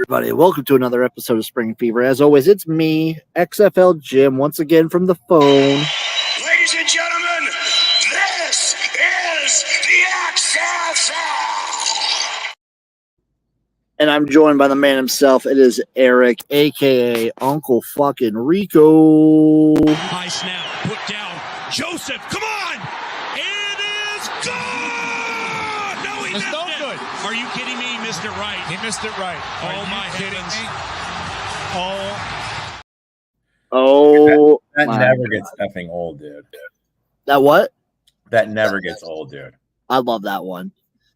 everybody. Welcome to another episode of Spring Fever. As always, it's me, XFL Jim, once again from the phone. Ladies and gentlemen, this is the XFL. And I'm joined by the man himself. It is Erik, a.k.a. Uncle fucking Rico. High snap, put down. Joseph, come on! It is good! No, he missed it. Good. Are you kidding me? He missed it right. He missed it right. Oh, my heavens. That never gets effing old, dude. That what? That never gets old, dude. I love that one.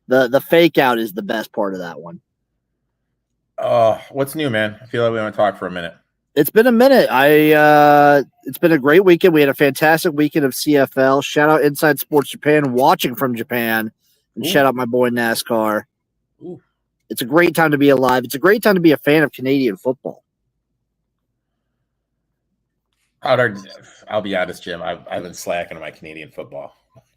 The fake out is the best part of that one. Oh, what's new, man? I feel like we want to talk for a minute. It's been a minute. It's been a great weekend. We had a fantastic weekend of CFL. Shout out Inside Sports Japan, watching from Japan. And shout out my boy NASCAR. Ooh. It's a great time to be alive. It's a great time to be a fan of Canadian football. I'll be honest, Jim. I've been slacking on my Canadian football.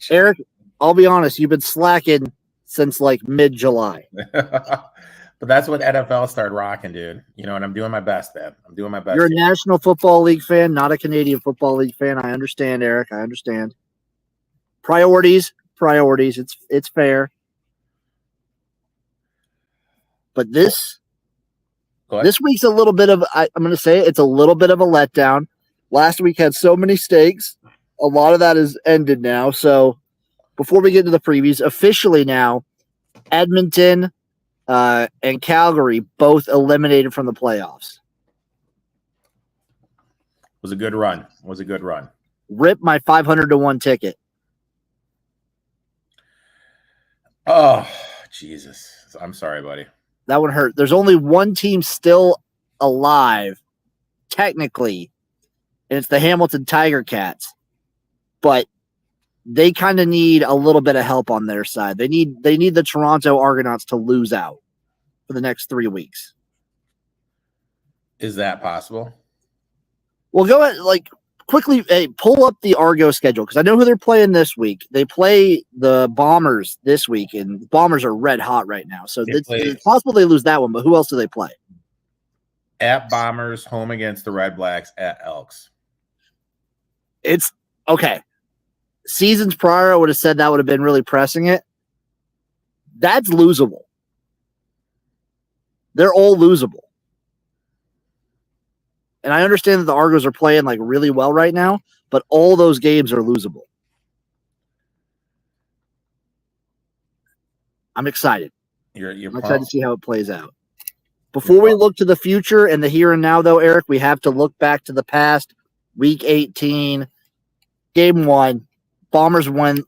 Erik, I'll be honest. You've been slacking since like mid-July. But that's what NFL started rocking, dude. You know, and I'm doing my best, man. I'm doing my best. You're a National Football League fan, not a Canadian Football League fan. I understand, Erik. I understand. Priorities. It's fair. But this week's a little bit of, I'm going to say it's a little bit of a letdown. Last week had so many stakes. A lot of that is ended now. So before we get into the previews, officially now, Edmonton and Calgary both eliminated from the playoffs. Was a good run. Rip my 500-1 ticket. Oh, Jesus. I'm sorry, buddy. That one hurt. There's only one team still alive, technically, and it's the Hamilton Tiger Cats. But they kind of need a little bit of help on their side. They need the Toronto Argonauts to lose out for the next 3 weeks. Is that possible? Well, go ahead, quickly, pull up the Argo schedule because I know who they're playing this week. They play the Bombers this week, and the Bombers are red hot right now. So it's possible they lose that one, but who else do they play? At Bombers, home against the Red Blacks, at Elks. It's okay. Seasons prior, I would have said that would have been really pressing it. That's losable. They're all losable. And I understand that the Argos are playing really well right now, but all those games are losable. I'm excited. I'm excited to see how it plays out. Before we look to the future and the here and now, though, Erik, we have to look back to the past. Week 18, game 1. Bombers win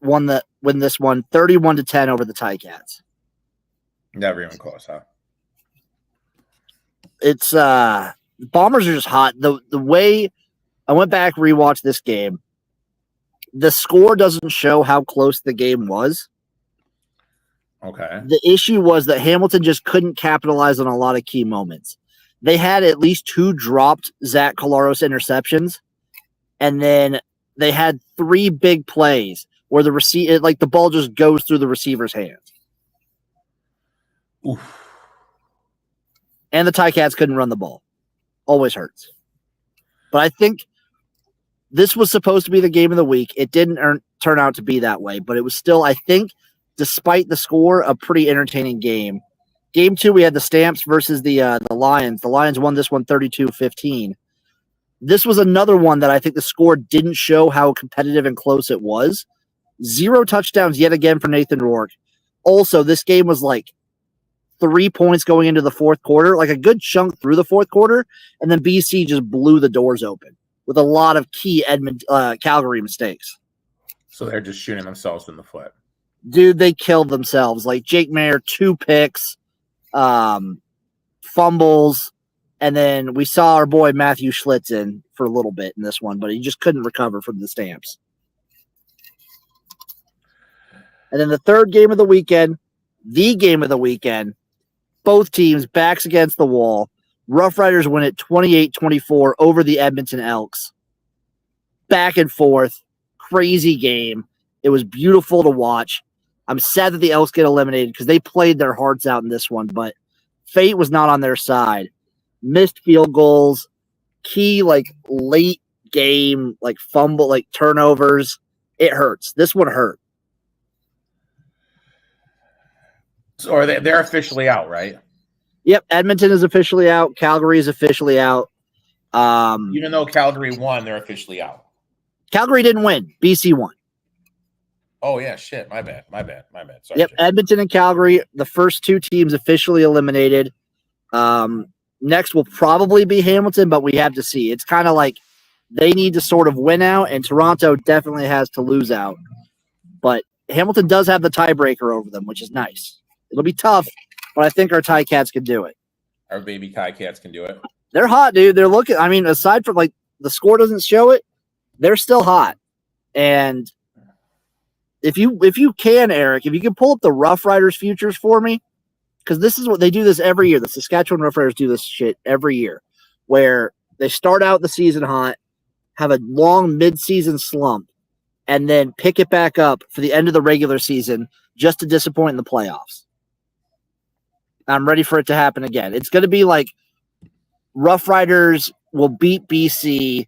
this one 31-10 over the Ticats. Never even close, huh? It's Bombers are just hot. The way I went back, rewatched this game, the score doesn't show how close the game was. Okay. The issue was that Hamilton just couldn't capitalize on a lot of key moments. They had at least 2 dropped Zach Collaros interceptions, and then they had 3 big plays where the ball just goes through the receiver's hands. Oof. And the Ticats couldn't run the ball. Always hurts. But I think this was supposed to be the game of the week. It didn't turn out to be that way, but it was still, I think, despite the score, a pretty entertaining game. Game 2, we had the Stamps versus the Lions. The Lions won this one 32-15. This was another one that I think the score didn't show how competitive and close it was. 0 touchdowns yet again for Nathan Rourke. Also, this game was 3 points going into the fourth quarter, a good chunk through the fourth quarter, and then BC just blew the doors open with a lot of key Calgary mistakes. So they're just shooting themselves in the foot. Dude, they killed themselves. Jake Mayer, 2 picks, fumbles, and then we saw our boy Matthew Schlitz in for a little bit in this one, but he just couldn't recover from the Stamps. And then the third game of the weekend, both teams backs against the wall. Rough Riders win it 28-24 over the Edmonton Elks. Back and forth, crazy game. It was beautiful to watch. I'm sad that the Elks get eliminated because they played their hearts out in this one, but fate was not on their side. Missed field goals, key late game fumble, turnovers. It hurts. This one hurt. Or they're officially out, right? Yep, Edmonton is officially out. Calgary is officially out. Even though Calgary won, they're officially out. Calgary didn't win. BC won. Oh, yeah, shit. My bad. Sorry. Yep, Jim. Edmonton and Calgary, the first two teams officially eliminated. Next will probably be Hamilton, but we have to see. It's kind of like they need to sort of win out, and Toronto definitely has to lose out. But Hamilton does have the tiebreaker over them, which is nice. It'll be tough, but I think our Ticats can do it. Our baby Ticats can do it. They're hot, dude. They're looking. I mean, aside from the score doesn't show it, they're still hot. And if you can, Erik, if you can pull up the Rough Riders futures for me, because this is what they do this every year. The Saskatchewan Rough Riders do this shit every year, where they start out the season hot, have a long mid-season slump, and then pick it back up for the end of the regular season just to disappoint in the playoffs. I'm ready for it to happen again. It's going to be like Rough Riders will beat BC,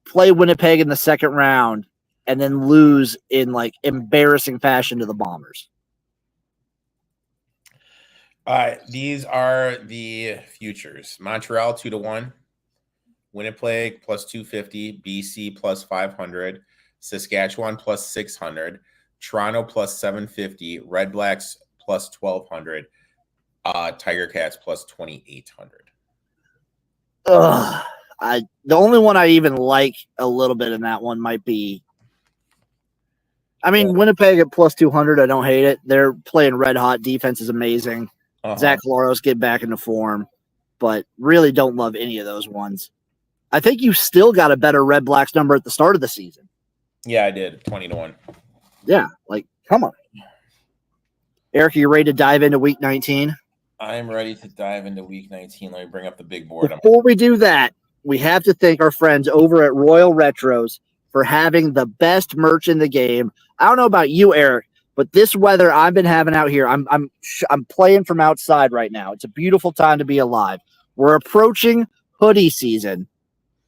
play Winnipeg in the second round, and then lose in embarrassing fashion to the Bombers. These are the futures. Montreal 2-1, Winnipeg plus 250, BC plus 500, Saskatchewan plus 600, Toronto plus 750, Red Blacks plus 1200, Tiger Cats plus 2800. The only one I even like a little bit in that one might be. I mean, Winnipeg at plus 200. I don't hate it. They're playing red hot. Defense is amazing. Zach Loros get back into form, but really don't love any of those ones. I think you still got a better Red Blacks number at the start of the season. Yeah, I did 20-1. Yeah, come on, Erik. Are you ready to dive into Week 19? I'm ready to dive into Week 19. Let me bring up the big board. Before we do that, we have to thank our friends over at Royal Retros for having the best merch in the game. I don't know about you, Erik, but this weather I've been having out here, I'm playing from outside right now. It's a beautiful time to be alive. We're approaching hoodie season,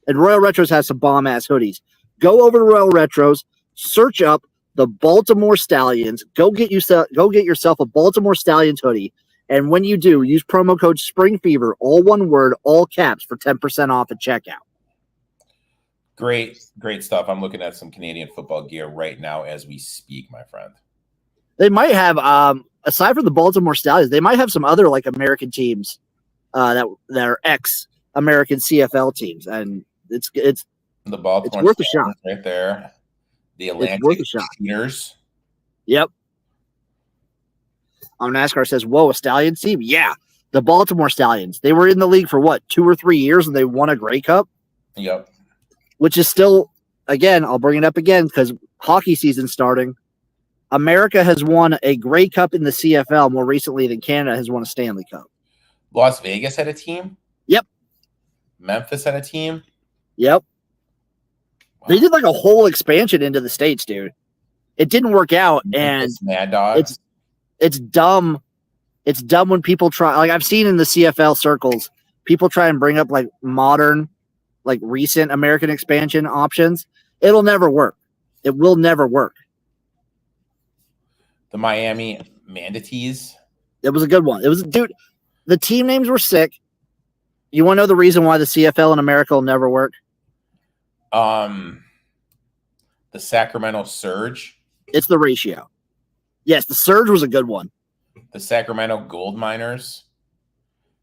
and Royal Retros has some bomb-ass hoodies. Go over to Royal Retros, search up the Baltimore Stallions. Go get yourself a Baltimore Stallions hoodie. And when you do, use promo code SPRINGFEVER, all one word, all caps, for 10% off at checkout. Great stuff. I'm looking at some Canadian football gear right now as we speak, my friend. They might have, aside from the Baltimore Stallions, they might have some other American teams that are ex-American CFL teams, and it's the Baltimore it's worth a shot right there. The Atlantic Shooters. Yep. NASCAR says, "Whoa, a Stallions team?" Yeah, the Baltimore Stallions. They were in the league for 2 or 3 years, and they won a Grey Cup. Yep. Which is still, again, I'll bring it up again because hockey season's starting. America has won a Grey Cup in the CFL more recently than Canada has won a Stanley Cup. Las Vegas had a team? Yep. Memphis had a team? Yep. Wow. They did a whole expansion into the States, dude. It didn't work out, Memphis and Mad Dogs. It's dumb. It's dumb when people try. I've seen in the CFL circles, people try and bring up modern, recent American expansion options. It'll never work. It will never work. The Miami Manatees. It was a good one. It was, dude. The team names were sick. You want to know the reason why the CFL in America will never work? The Sacramento Surge. It's the ratio. Yes, the Surge was a good one. The Sacramento Gold Miners.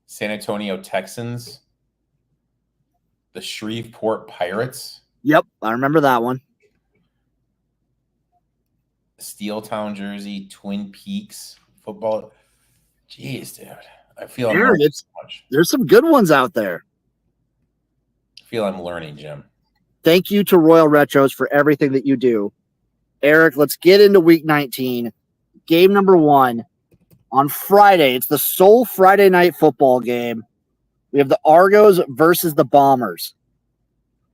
San Antonio Texans. The Shreveport Pirates. Yep, I remember that one. Steeltown, Jersey, Twin Peaks football. Jeez, dude. I feel there's some good ones out there. I feel I'm learning, Jim. Thank you to Royal Retros for everything that you do. Erik, let's get into Week 19. Game number 1 on Friday. It's the sole Friday night football game. We have the Argos versus the Bombers.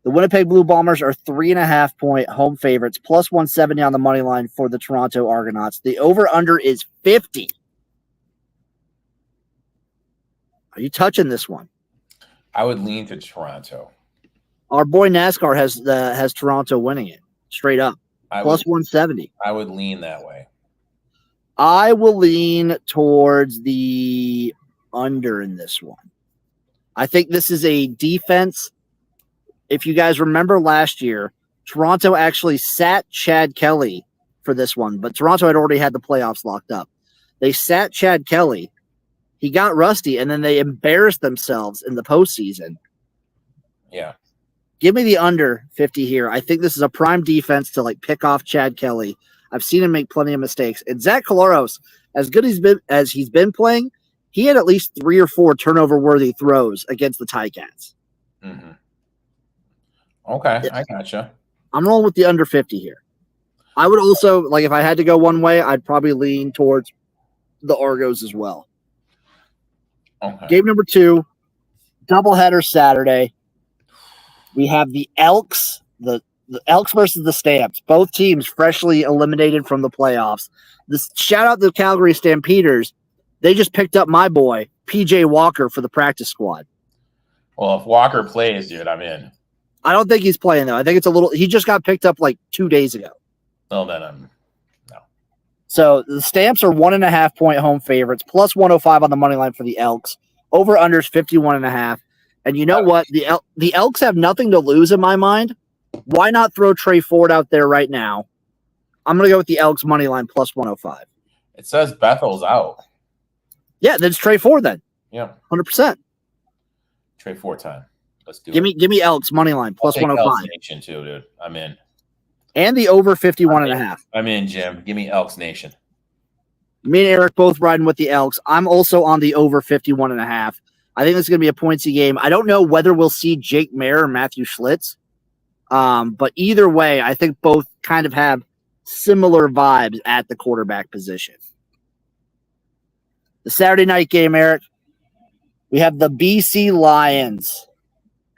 The Winnipeg Blue Bombers are 3.5-point home favorites, plus 170 on the money line for the Toronto Argonauts. The over-under is 50. Are you touching this one? I would lean to Toronto. Our boy NASCAR has Toronto winning it straight up. Plus 170. I would lean that way. I will lean towards the under in this one. I think this is a defense. If you guys remember last year, Toronto actually sat Chad Kelly for this one, but Toronto had already had the playoffs locked up. They sat Chad Kelly. He got rusty, and then they embarrassed themselves in the postseason. Yeah. Give me the under 50 here. I think this is a prime defense to pick off Chad Kelly. I've seen him make plenty of mistakes. And Zach Collaros, as good as he's been playing, he had at least 3 or 4 turnover-worthy throws against the Ticats. Mm-hmm. Okay, I gotcha. I'm rolling with the under 50 here. I would also, if I had to go one way, I'd probably lean towards the Argos as well. Okay. Game number 2, doubleheader Saturday. We have the Elks, the Elks versus the Stamps. Both teams freshly eliminated from the playoffs. Shout out to the Calgary Stampeders. They just picked up my boy, PJ Walker, for the practice squad. Well, if Walker plays, dude, I'm in. I don't think he's playing, though. I think he just got picked up 2 days ago. Well, then no. So the Stamps are 1.5-point home favorites, plus 105 on the money line for the Elks. Over unders 51.5. And you know what? The Elks have nothing to lose in my mind. Why not throw Trey Ford out there right now? I'm going to go with the Elks money line plus 105. It says Bethel's out. Yeah, then it's Trey Ford then. Yeah. 100%. Trey Ford time. Let's do it. Give me Elks money line plus 105. Elks Nation too, dude. I'm in. And the over 51.5. I'm in, Jim. Give me Elks Nation. Me and Erik both riding with the Elks. I'm also on the over 51.5. I think this is going to be a pointsy game. I don't know whether we'll see Jake Mayer or Matthew Schlitz. But either way, I think both kind of have similar vibes at the quarterback position. The Saturday night game, Erik, we have the BC Lions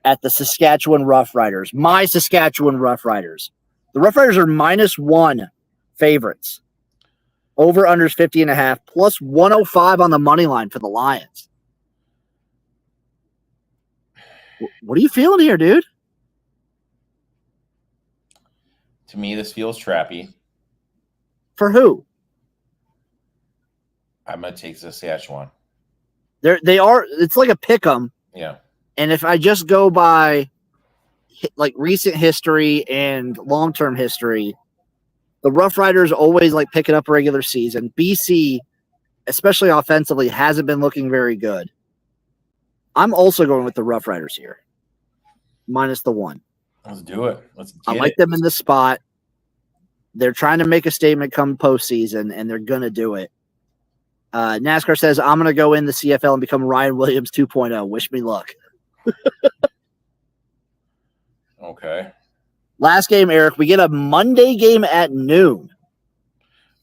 at the Saskatchewan Roughriders. My Saskatchewan Roughriders. The Roughriders are -1 favorites. Over unders 50.5, plus 105 on the money line for the Lions. What are you feeling here, dude? To me, this feels trappy. For who? I'm going to take Saskatchewan. They are. It's like a pick 'em. Yeah. And if I just go by recent history and long-term history, the Rough Riders always picking up a regular season. BC, especially offensively, hasn't been looking very good. I'm also going with the Rough Riders here. -1. Let's do it. I like them in this spot. They're trying to make a statement come postseason, and they're going to do it. NASCAR says, I'm going to go in the CFL and become Ryan Williams 2.0. Wish me luck. Okay. Last game, Erik. We get a Monday game at noon.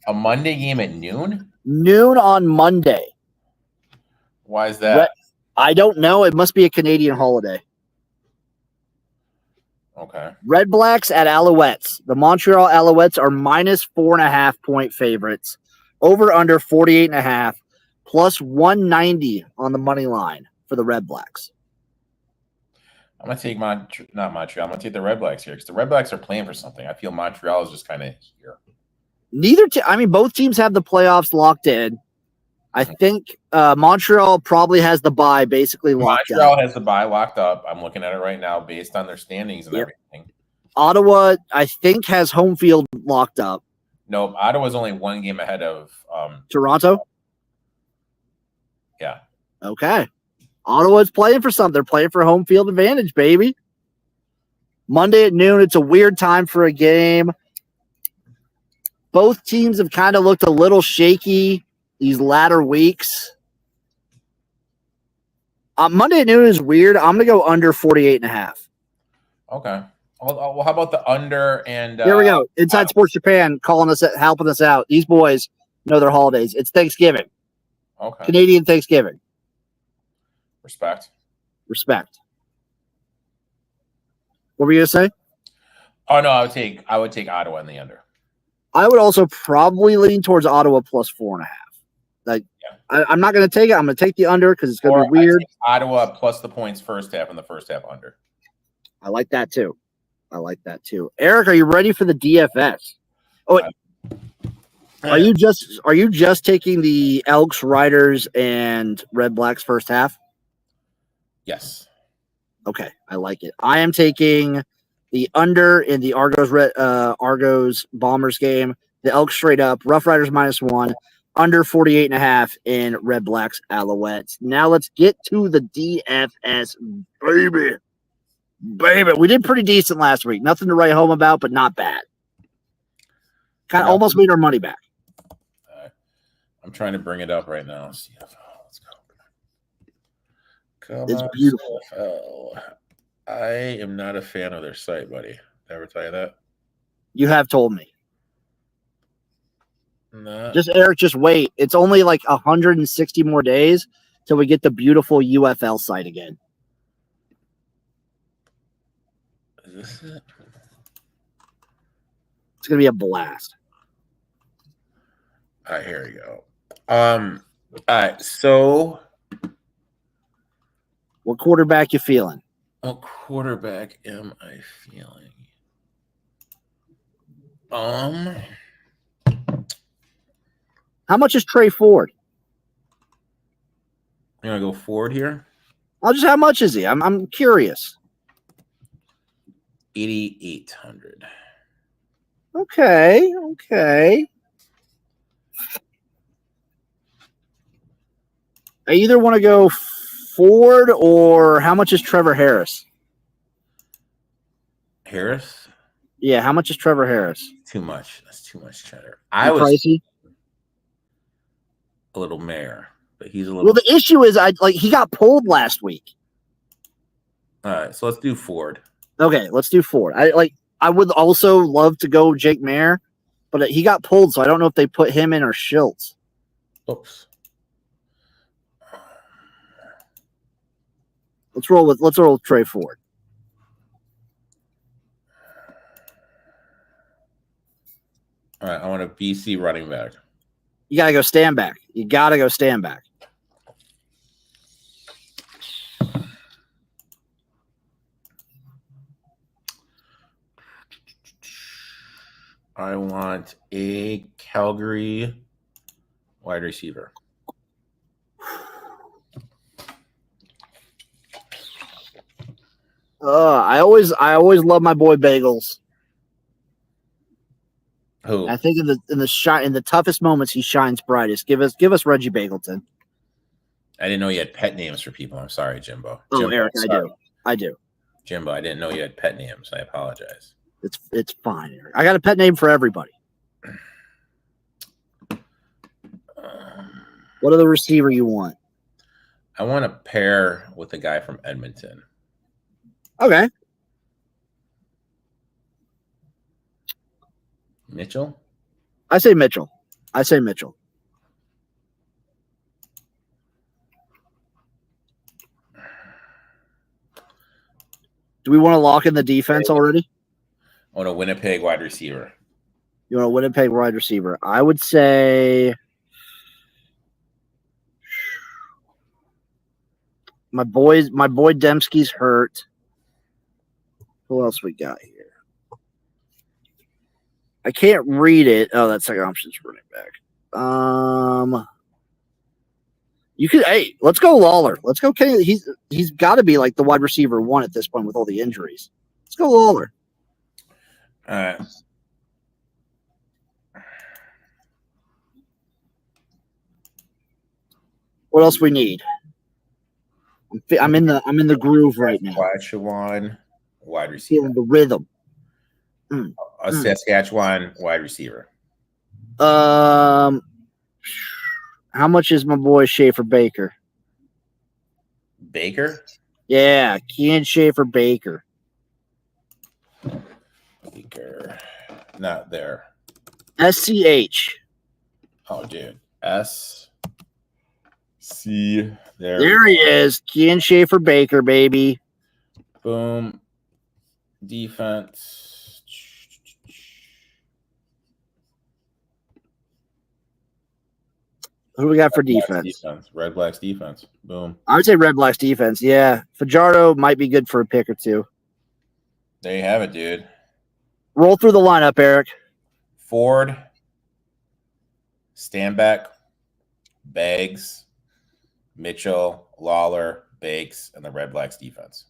A Monday game at noon? Noon on Monday. Why is that? I don't know. It must be a Canadian holiday. Okay. Red Blacks at Alouettes. The Montreal Alouettes are -4.5-point favorites. Over under 48.5, plus 190 on the money line for the Red Blacks. I'm going to take not Montreal. I'm going to take the Red Blacks here because the Red Blacks are playing for something. I feel Montreal is just kind of here. Both teams have the playoffs locked in. I think Montreal probably has the bye basically locked up. Montreal has the bye locked up. I'm looking at it right now based on their standings and everything. Ottawa, I think, has home field locked up. Nope. Ottawa's only 1 game ahead of Toronto? Yeah. Okay. Ottawa's playing for something. They're playing for home field advantage, baby. Monday at noon, it's a weird time for a game. Both teams have kind of looked a little shaky these latter weeks. Monday at noon is weird. I'm going to go under 48.5. Okay. Well, how about the under and here we go. Inside Sports Japan helping us out. These boys know their holidays. It's Thanksgiving. Okay. Canadian Thanksgiving. Respect. What were you going to say? Oh no, I would take Ottawa in the under. I would also probably lean towards Ottawa plus 4.5. I'm not going to take it. I'm going to take the under because it's going to be weird. Ottawa plus the points first half and the first half under. I like that too. Erik, are you ready for the DFS? Oh, are you just taking the Elks, Riders, and Red Blacks first half? Yes. Okay, I like it. I am taking the under in the Argos Bombers game. The Elks straight up. Rough Riders -1. Under 48.5 in Red Blacks Alouettes. Now let's get to the DFS, baby. We did pretty decent last week. Nothing to write home about, but not bad. Kind of almost made our money back. I'm trying to bring it up right now. CFL, let's go. Come it's on, beautiful. CFL. I am not a fan of their site, buddy. Did I ever tell you that? You have told me. No. Erik, just wait. It's only like 160 more days till we get the beautiful UFL site again. Is this it? It's going to be a blast. All right, here we go. All right, so what quarterback you feeling? What quarterback am I feeling? How much is Trey Ford? You want to go Ford here? How much is he? I'm curious. 8,800. Okay. I either want to go Ford or how much is Trevor Harris? Harris? Yeah, how much is Trevor Harris? Too much. That's too much cheddar. Pricey? A little mayor, but he's a little. Well, the issue is he got pulled last week. All right, so let's do Ford. Okay, let's do Ford. I would also love to go Jake Mayer, but he got pulled, so I don't know if they put him in or Schultz. Oops. Let's roll with Trey Ford. All right, I want a BC running back. You gotta go stand back. I want a Calgary wide receiver. I always love my boy Bagels. Who? I think in the toughest moments he shines brightest. Give us Reggie Bagleton. I didn't know you had pet names for people. I'm sorry, Jimbo. Oh, Jimbo, Erik, I do. Jimbo, I didn't know you had pet names. I apologize. It's fine, Erik. I got a pet name for everybody. What other receiver you want? I want to pair with the guy from Edmonton. Okay. Mitchell? I say Mitchell. Do we want to lock in the defense already? I want a Winnipeg wide receiver. You want a Winnipeg wide receiver? I would say my boy Dembski's hurt. Who else we got here? I can't read it. Oh, that second option's running back. Let's go Lawler. Let's go Kenny. He's got to be like the wide receiver one at this point with all the injuries. Let's go Lawler. All right. What else we need? I'm in the groove right now. Saskatchewan wide receiver. Feeling the rhythm. A Saskatchewan wide receiver. How much is my boy Schaefer Baker? Baker? Yeah, Kean Schaefer Baker. Baker. Not there. SCH. Oh, dude. SC. There he is. Kean Schaefer Baker, baby. Boom. Defense. Who do we got for Blacks defense? Red Blacks defense. Boom. I would say Red Blacks defense. Yeah. Fajardo might be good for a pick or two. There you have it, dude. Roll through the lineup, Erik. Ford, Stanback, Baggs, Mitchell, Lawler, Bakes, and the Red Blacks defense.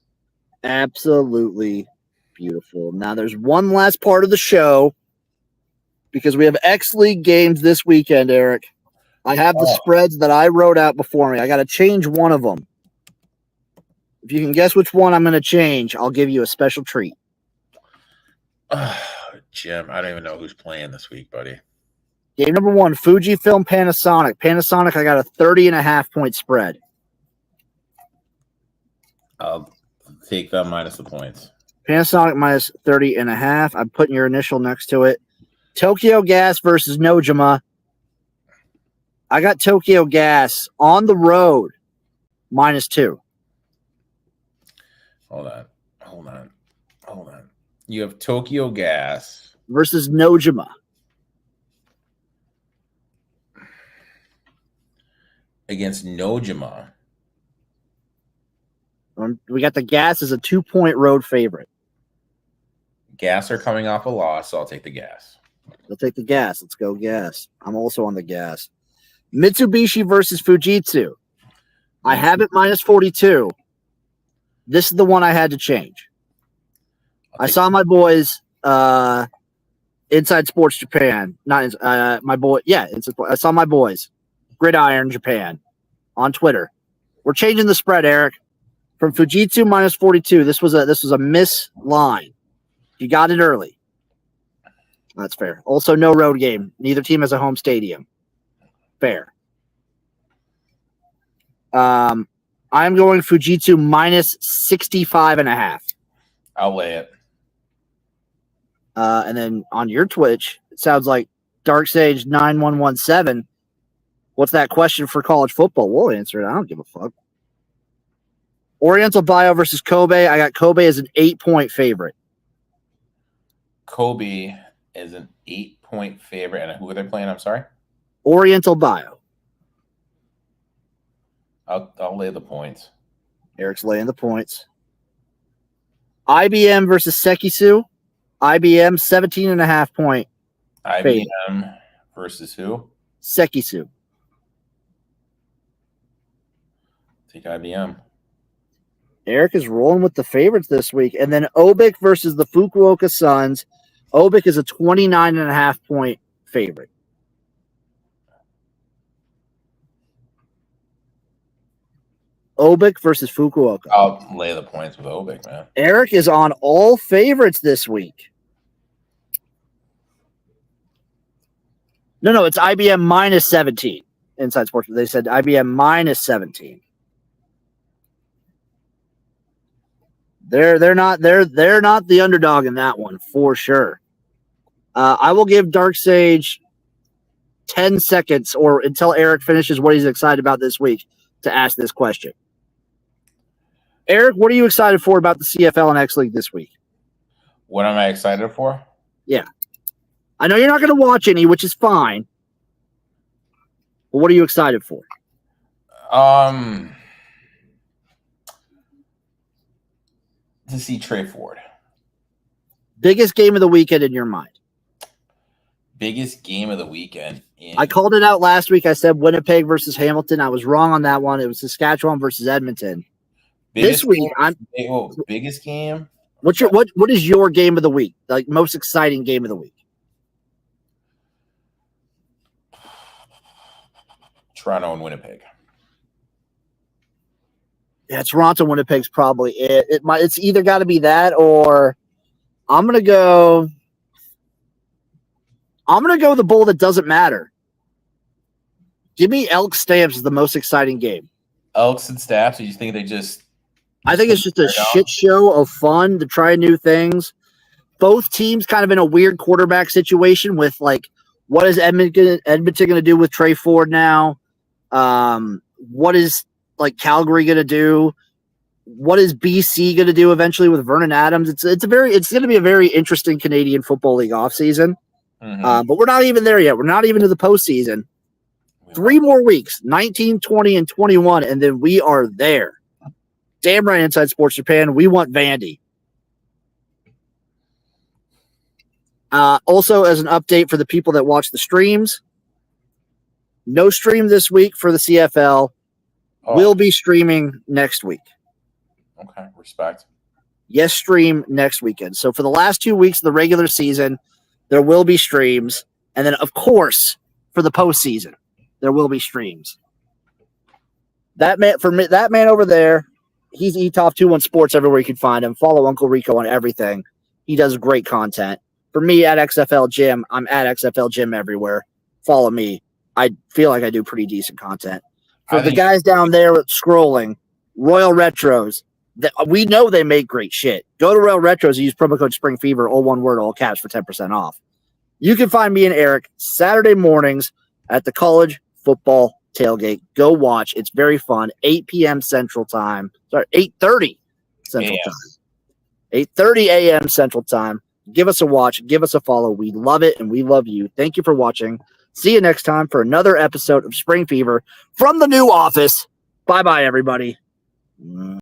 Absolutely beautiful. Now there's one last part of the show because we have XLeague games this weekend, Erik. I have the spreads that I wrote out before me. I got to change one of them. If you can guess which one I'm going to change, I'll give you a special treat. Jim, I don't even know who's playing this week, buddy. Game number 1, Fujifilm Panasonic. Panasonic, I got a 30.5-point spread. I'll take them minus the points. Panasonic minus 30.5. I'm putting your initial next to it. Tokyo Gas versus Nojima. I got Tokyo Gas on the road minus 2. Hold on. You have Tokyo Gas versus Nojima. Against Nojima. We got the Gas as a 2-point road favorite. Gas are coming off a loss, so I'll take the Gas. I'll take the Gas. Let's go Gas. I'm also on the Gas. Mitsubishi versus Fujitsu. I have it minus 42. This is the one I had to change. I saw my boys Inside Sports Japan. I saw my boys Gridiron Japan on Twitter. We're changing the spread, Erik, from Fujitsu minus 42. This was a miss line. You got it early. That's fair. Also, no road game. Neither team has a home stadium. Fair. I'm going Fujitsu minus 65.5. I'll lay it. And then on your Twitch, it sounds like Dark Sage 9117. What's that question for college football? We'll answer it. I don't give a fuck. Oriental Bio versus Kobe. I got Kobe as an 8-point favorite. Kobe is an 8-point favorite. And who are they playing? I'm sorry? Oriental Bio. I'll lay the points. Erik's laying the points. IBM versus Sekisu. IBM 17.5-point. IBM favorite. Versus who? Sekisu. Take IBM. Erik is rolling with the favorites this week. And then Obik versus the Fukuoka Suns. Obik is a 29.5-point favorite. Obik versus Fukuoka. I'll lay the points with Obik, man. Erik is on all favorites this week. No, it's IBM minus 17. Inside Sports, they said IBM minus 17. They're not the underdog in that one for sure. I will give Dark Sage 10 seconds or until Erik finishes what he's excited about this week to ask this question. Erik, what are you excited for about the CFL and XLeague this week? What am I excited for? Yeah. I know you're not going to watch any, which is fine. But what are you excited for? To see Trey Ford. Biggest game of the weekend in your mind? Biggest game of the weekend. I called it out last week. I said Winnipeg versus Hamilton. I was wrong on that one. It was Saskatchewan versus Edmonton. Biggest this week, biggest game. What is your game of the week? Like most exciting game of the week? Toronto and Winnipeg. Yeah, Toronto and Winnipeg's probably it. It's either got to be that or I'm gonna go the bull that doesn't matter. Give me Elks Stamps as the most exciting game. Elks and Stamps, or you think they just I think it's just a shit show of fun to try new things. Both teams kind of in a weird quarterback situation with like, what is Edmonton going to do with Trey Ford now? What is like Calgary going to do? What is BC going to do eventually with Vernon Adams? It's going to be a very interesting Canadian Football League offseason. But we're not even there yet. We're not even to the postseason. 3 more weeks, 19, 20, and 21, and then we are there. Damn right, Inside Sports Japan. We want Vandy. Also, as an update for the people that watch the streams, no stream this week for the CFL. We'll be streaming next week. Okay, respect. Yes, stream next weekend. So for the last 2 weeks of the regular season, there will be streams. And then, of course, for the postseason, there will be streams. That man over there, he's ETOP21 Sports everywhere you can find him. Follow Uncle Rico on everything. He does great content. For me at XFL Jim, I'm at XFL Jim everywhere. Follow me. I feel like I do pretty decent content. For the guys down there scrolling, Royal Retros, we know they make great shit. Go to Royal Retros and use promo code SPRINGFEVER, all one word, all caps, for 10% off. You can find me and Erik Saturday mornings at the college football tailgate. Go watch. It's very fun. 8 p.m. Central Time. Sorry, 8:30 Central Time. 8:30 a.m. Central Time. Give us a watch. Give us a follow. We love it, and we love you. Thank you for watching. See you next time for another episode of Spring Fever from the new office. Bye-bye, everybody.